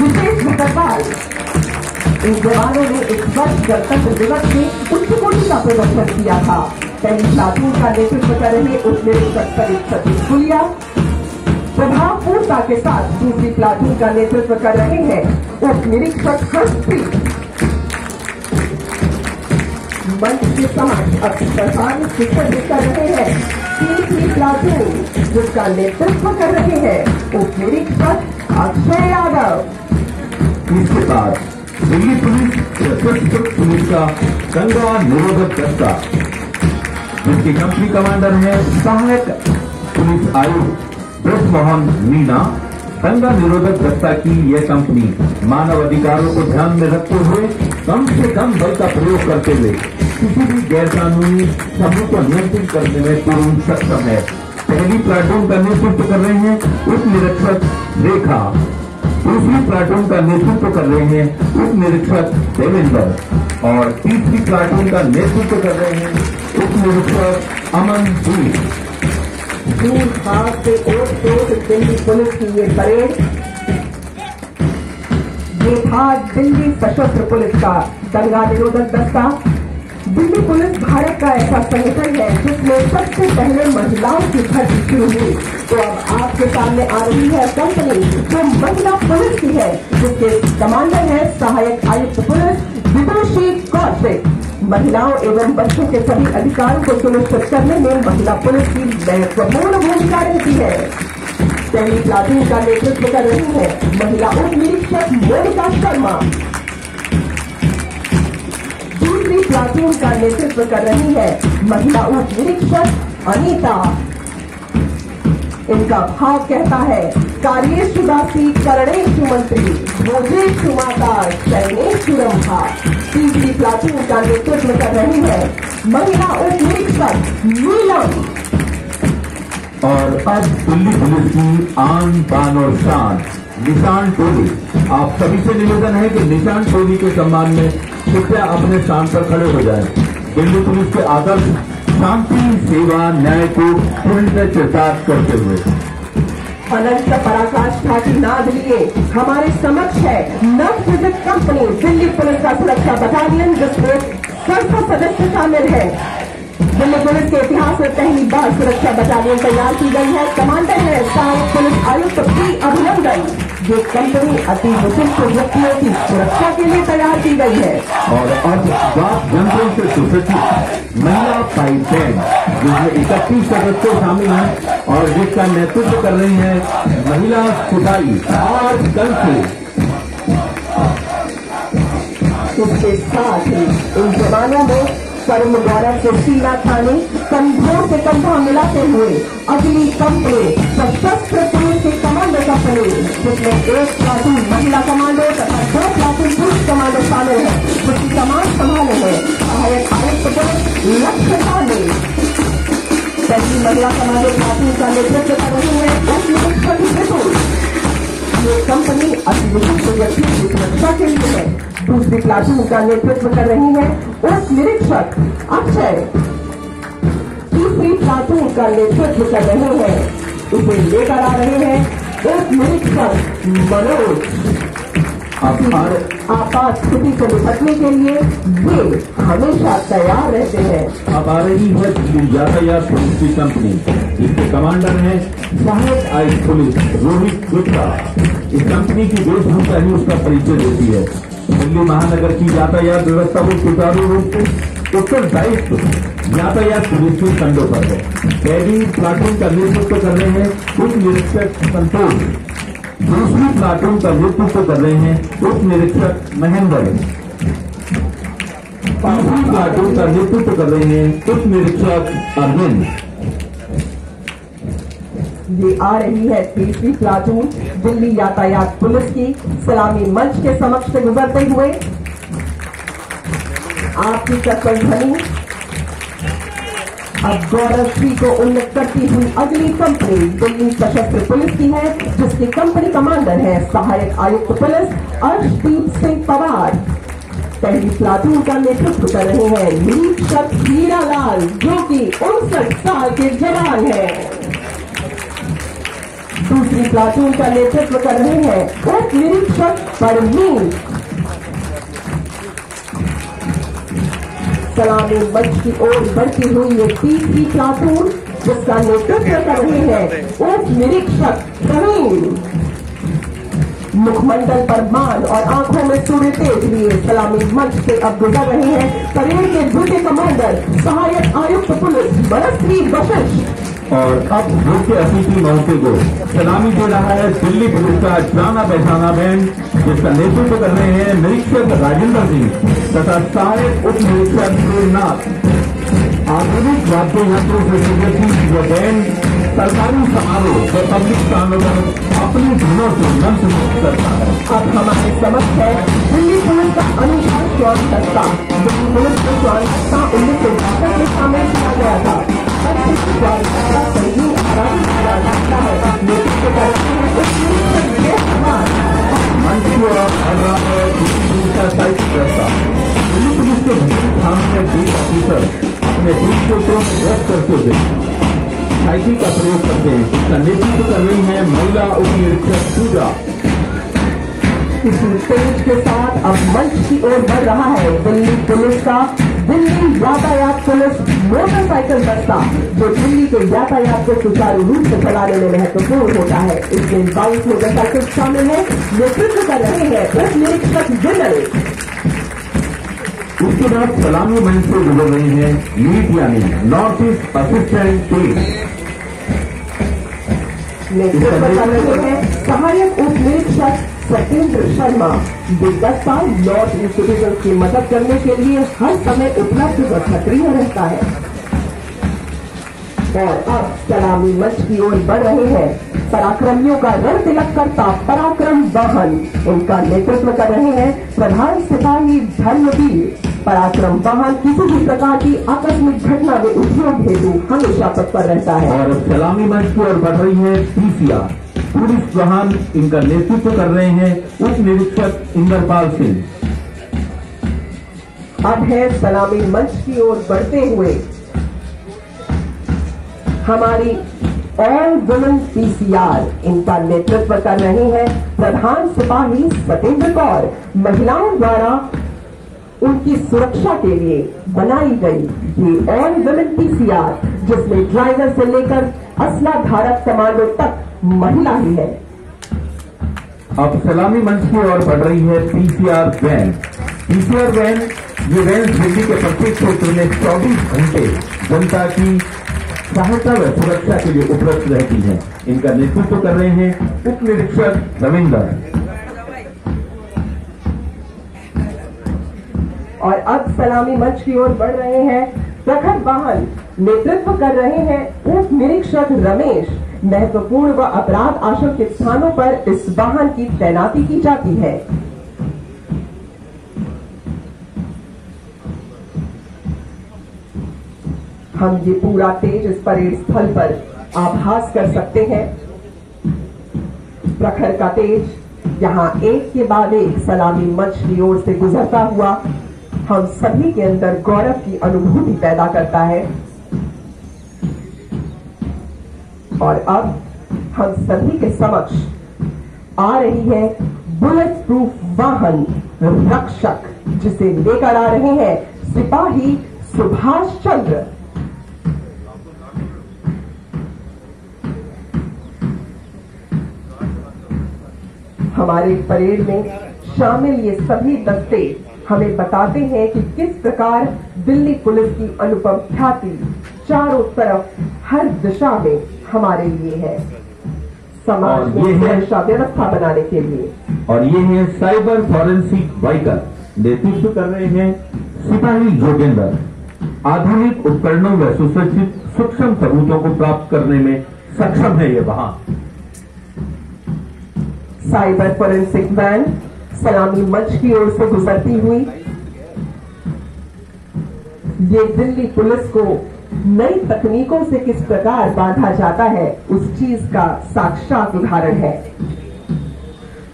विशेष मुकदमाल। इन जवानों ने इस वर्ष गणतंत्र दिवस में उच्च कोटि का प्रदर्शन किया था। पहली प्लाटून का नेतृत्व कर रहे उप निरीक्षक सतीश गुलिया प्रभावपूर्णता के साथ दूसरी प्लाटून का नेतृत्व कर रहे हैं उप निरीक्षक हर्षप्रीत। मंच के समक्ष अब प्रधान शिक्षक कर रहे हैं तीसरी प्लाटून, जिसका नेतृत्व कर रहे हैं उप निरीक्षक अक्षय यादव। इसके बाद दिल्ली पुलिस सशस्त्र पुलिस का दंगा निरोधक दस्ता, जिसके कंपनी कमांडर हैं सहायक पुलिस आयुक्त ब्रजमोहन मीना। दंगा निरोधक दस्ता की यह कंपनी मानव अधिकारों को ध्यान में रखते हुए कम से कम बल का प्रयोग करते हुए किसी भी गैर कानूनी समूह को नियंत्रित करने में पूर्ण सक्षम है। पहली प्लाटून का नेतृत्व कर रहे हैं उप निरीक्षक रेखा, दूसरी प्लाटून का नेतृत्व कर रहे हैं उप निरीक्षक देवेंद्र और तीसरी प्लाटून का नेतृत्व कर रहे हैं उप निरीक्षक अमनदीप। दूर भाग से ओट दिल्ली पुलिस की ये परेड, ये था दिल्ली सशस्त्र पुलिस का दंगा निरोधक दस्ता। दिल्ली पुलिस भारत का ऐसा संगठन है जिसमें सबसे पहले महिलाओं की भर्ती शुरू हुई। तो अब आपके सामने आ रही है कंपनी जो महिला पुलिस की है, जिसके कमांडर है सहायक आयुक्त पुलिस विदुषी कौशिक। महिलाओं एवं बच्चों के सभी अधिकारों को सुनिश्चित करने में महिला पुलिस की महत्वपूर्ण भूमिका रहती है। पहली प्लाटून का नेतृत्व कर रही है महिला उप निरीक्षक मोनिका शर्मा। दूसरी प्लाटून का नेतृत्व कर रही है महिला उप निरीक्षक अनीता। इनका भाव कहता है कार्येषु दासी करणेषु मंत्री भोजेषु माता शयनेषु रंभा। तीसरी प्लाटून का नेतृत्व कर रही है महिला उप निरीक्षक नीलम। और अब दिल्ली पुलिस की आन बान और शान निशान टोली। आप सभी से निवेदन है कि निशान टोली के सम्मान में कृपया अपने स्थान पर खड़े हो जाएं। दिल्ली पुलिस के आदर्श शांति, सेवा, न्याय को पूर्ण चरितार्थ करते हुए अनंत पराकाष्ठा की नाद लिए हमारे समक्ष है नवसृजित कंपनी दिल्ली पुलिस का सुरक्षा बटालियन, जिसमें 67 सदस्य शामिल है। दिल्ली पुलिस के इतिहास में पहली बार सुरक्षा बटालियन तैयार की गई है। कमांडर है सहायक पुलिस आयुक्त पी अभिनंदन। ये कंपनी अति विशिष्ट व्यक्तियों की सुरक्षा के लिए तैयार की गई है। और अब बात यंत्रों से सुसज्जित महिला पाइप बैंड, जिसमें 31 सदस्य शामिल हैं और जिसका नेतृत्व कर रही है महिला सिपाही और कल से। इसके साथ ही इन जवानों में कर्म गौरव से सीना थाने कंधों से कंधा मिलाते हुए अगली कंपनी सशस्त्र पुलिस के कमांडो कंपनी, जिसमें एक प्लाटून महिला कमांडो तथा 2 प्लाटून पुरुष कमांडो शामिल है, जिसकी कमान संभाले हैं सहायक आयुक्त पुलिस लक्ष्य पांडे। पहली महिला कमांडो प्लाटून का नेतृत्व कर रही है उप निरीक्षक विपुल। ये कंपनी अति विशिष्ट व्यक्ति की सुरक्षा के लिए है। दूसरी प्लाटून का नेतृत्व कर रही है उप निरीक्षक अक्षय। तीसरी प्लाटून का नेतृत्व कर रहे हैं, इसे लेकर आ रहे हैं उप निरीक्षक मनोज। आपात स्थिति से निपटने के लिए वे हमेशा तैयार रहते हैं। अब आ रही है दिल्ली यातायात पुलिस की कंपनी, इसके कमांडर हैं सहायक आयुक्त पुलिस रोहित गुप्ता। इस कंपनी की वेशभूषा ही उसका परिचय देती है। दिल्ली महानगर की यातायात व्यवस्था को सुचारू रूप से उत्तरदायित्व यातायात पुलिस के कंधों पर है। पहली प्लाटून का नेतृत्व कर रहे हैं उप निरीक्षक संतोष, दूसरी प्लाटून का नेतृत्व कर रहे हैं उप निरीक्षक महेंद्र, तीसरी प्लाटून का नेतृत्व कर रहे हैं उप निरीक्षक अरविंद। ये आ रही है तीसरी प्लाटून दिल्ली यातायात पुलिस की सलामी मंच के समक्ष से गुजरते हुए। आपकी चक्कर ध्वनि अब गौरवश्री को उन्नत करती हुई अगली कंपनी दिल्ली सशस्त्र पुलिस की है, जिसकी कंपनी कमांडर है सहायक आयुक्त पुलिस अर्शदीप सिंह पवार। पहली प्लाटून का नेतृत्व कर रहे हैं निरीक्षक हीरालाल, जो कि 59 साल के जवान हैं। दूसरी प्लाटून का नेतृत्व कर रहे हैं उप निरीक्षक परमीन। सलामी मंच की ओर बढ़ती हुई ये तीसरी प्लाटून जिसका नेतृत्व कर रहे हैं उप निरीक्षक प्रवीण। मुखमंडल पर मान और आंखों में सूर्य तेज लिए सलामी मंच से अब गुजर रहे हैं परेड के ड्यूटी कमांडर सहायक आयुक्त पुलिस मनश्री वशिष्ठ। और अब मुख्य अतिथि महोदय को सलामी दे रहा है दिल्ली पुलिस का जाना पहचाना बैंड जिसका नेतृत्व कर रहे हैं निरीक्षक राजेंद्र सिंह तथा सहायक उप निरीक्षक प्रेमनाथ। आधुनिक वाद्य यंत्रों से सुसज्जित यह बैंड सरकारी समारोह व पब्लिक स्थानों पर अपनी धुनों से मंच मुक्त करता है। अब हमारे समक्ष है दिल्ली पुलिस का अनुसार श्वान दस्ता। दिल्ली पुलिस को श्वान दस्ता 1962 में शामिल किया गया था। अब इस श्वान दस्ता संगीत आराधित किया जाता है। नेतृत्व करते हैं उप निरीक्षक जयकुमार। मंच की ओर बढ़ रहा है दिल्ली पुलिस का साहित्य दस्ता। दिल्ली पुलिस के विभिन्न थानों में 20 ऑफिसर अपने देश को व्यक्त करते हुए साइकिल का प्रयोग करते हैं। इसका नेतृत्व कर रही है महिला उप निरीक्षक पूजा। इसी तेज के साथ अब मंच की ओर बढ़ रहा है दिल्ली पुलिस का दिल्ली यातायात पुलिस मोटरसाइकिल दस्ता जो दिल्ली के यातायात को सुचारू रूप से चलाने में महत्वपूर्ण होता है। इसमें 22 मोटरसाइकिल शामिल है। नेतृत्व कर रहे हैं उप निरीक्षक विनय। उसके बाद सलामी मंच से गुजर रहे हैं नीट यानी नॉर्थ ईस्ट असिस्टेंट टीम। नेतृत्व कर रहे हैं सहायक उप निरीक्षक सत्येंद्र शर्मा। ये दस्ता नॉर्थ ईस्ट सिटीजन की मदद करने के लिए हर समय उपलब्ध व सक्रिय रहता है। और अब सलामी मंच की ओर बढ़ रहे हैं पराक्रमियों का रण तिलक करता पराक्रम वाहन। उनका नेतृत्व कर रहे हैं प्रधान सिपाही धर्मवीर। पराक्रम वाहन किसी भी प्रकार की आकस्मिक घटना में उपयोग हेतु हमेशा तत्पर रहता है। और सलामी मंच की ओर बढ़ रही है पीसीआर पुलिस वाहन। इनका नेतृत्व कर रहे हैं उप निरीक्षक इंद्रपाल सिंह। अब है सलामी मंच की ओर बढ़ते हुए हमारी ऑल वुमेन पीसीआर। इनका नेतृत्व कर रहे हैं प्रधान सिपाही सतेंद्र कौर। महिलाओं द्वारा उनकी सुरक्षा के लिए बनाई गई ये ऑल वुमेन पीसीआर जिसमें ड्राइवर से लेकर असला धारक कमांडो तक महिला ही है। अब सलामी मंच की ओर बढ़ रही है पीसीआर वैन। पीसीआर वैन ये वैन दिल्ली के प्रत्येक क्षेत्र में 24 घंटे जनता की सहायता व सुरक्षा के लिए उपलब्ध रहती है। इनका नेतृत्व कर रहे हैं उप निरीक्षक रविंदर। और अब सलामी मंच की ओर बढ़ रहे हैं प्रखर वाहन। नेतृत्व कर रहे हैं उप निरीक्षक रमेश। महत्वपूर्ण व अपराध आशंकित स्थानों पर इस वाहन की तैनाती की जाती है। हम ये पूरा तेज इस परेड स्थल पर आभास कर सकते हैं। प्रखर का तेज यहाँ एक के बाद एक सलामी मंच की ओर से गुजरता हुआ हम सभी के अंदर गौरव की अनुभूति पैदा करता है। और अब हम सभी के समक्ष आ रही है बुलेट प्रूफ वाहन रक्षक जिसे लेकर आ रहे हैं सिपाही सुभाष चंद्र। हमारे परेड में शामिल ये सभी दस्ते हमें बताते हैं कि किस प्रकार दिल्ली पुलिस की अनुपम ख्याति चारों तरफ हर दिशा में हमारे लिए है समाज में सुरक्षा व्यवस्था बनाने के लिए। और ये है साइबर फॉरेंसिक व्हीकल। नेतृत्व कर रहे हैं सिपाही जोगेंद्र। आधुनिक उपकरणों व सुसज्जित सूक्ष्म सबूतों को प्राप्त करने में सक्षम है ये वाहन। साइबर फॉरेंसिक वैन सलामी मंच की ओर से गुजरती हुई ये दिल्ली पुलिस को नई तकनीकों से किस प्रकार बांधा जाता है उस चीज का साक्षात उदाहरण है।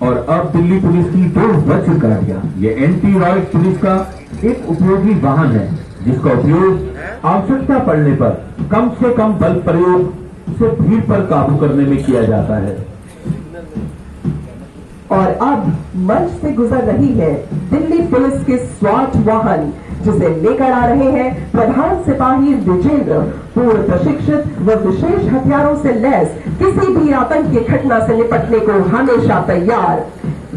और अब दिल्ली पुलिस की 2 वज्र गाड़ियां ये एंटी रॉयड पुलिस का एक उपयोगी वाहन है जिसका उपयोग आवश्यकता पड़ने पर कम से कम बल प्रयोग से भीड़ पर काबू करने में किया जाता है। और अब मंच से गुजर रही है दिल्ली पुलिस के स्वाट वाहन, जिसे लेकर आ रहे हैं प्रधान सिपाही विजेंद्र, पूर्व प्रशिक्षित व विशेष हथियारों से लैस, किसी भी आतंक की घटना से निपटने को हमेशा तैयार।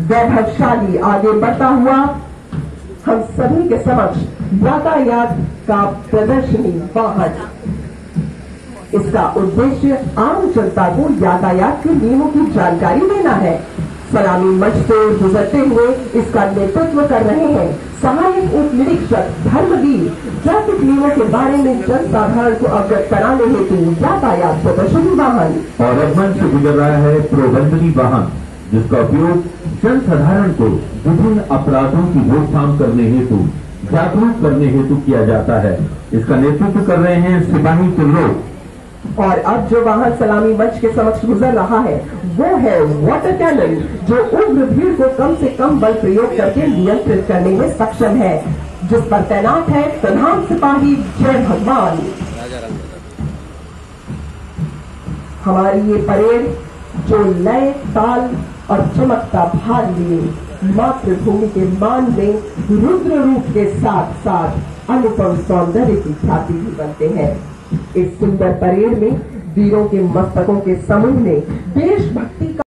वैभवशाली आगे बढ़ता हुआ हम सभी के समक्ष यातायात का प्रदर्शनी वाहन। इसका उद्देश्य आम जनता को यातायात के नियमों की जानकारी देना है। सलामी मंच से गुजरते हुए इसका नेतृत्व कर रहे हैं सहायक उप निरीक्षक धर्मवीर। ट्रैफिक नियमों के बारे में जनसाधारण को अवगत कराने हेतु यातायात प्रदर्शनी वाहन। और अब मंच से गुजर रहा है प्रबंधनी वाहन, जिसका उपयोग जनसाधारण को विभिन्न अपराधों की रोकथाम करने हेतु जागरूक करने हेतु किया जाता है। इसका नेतृत्व कर रहे हैं सिपाही त्रिलोक। और अब जो वाहन सलामी मंच के समक्ष गुजर रहा है वो है वाटर कैनन, जो उग्र भीड़ को कम से कम बल प्रयोग करके नियंत्रित करने में सक्षम है, जिस पर तैनात है प्रधान सिपाही जय भगवान। हमारी ये परेड जो लय, ताल और चमकता भाग लिए मातृभूमि के मान में रुद्र रूप के साथ साथ अनुपम सौंदर्य की ख्याति भी बनते हैं। इस सुंदर परेड में वीरों के मस्तकों के समूह ने देशभक्ति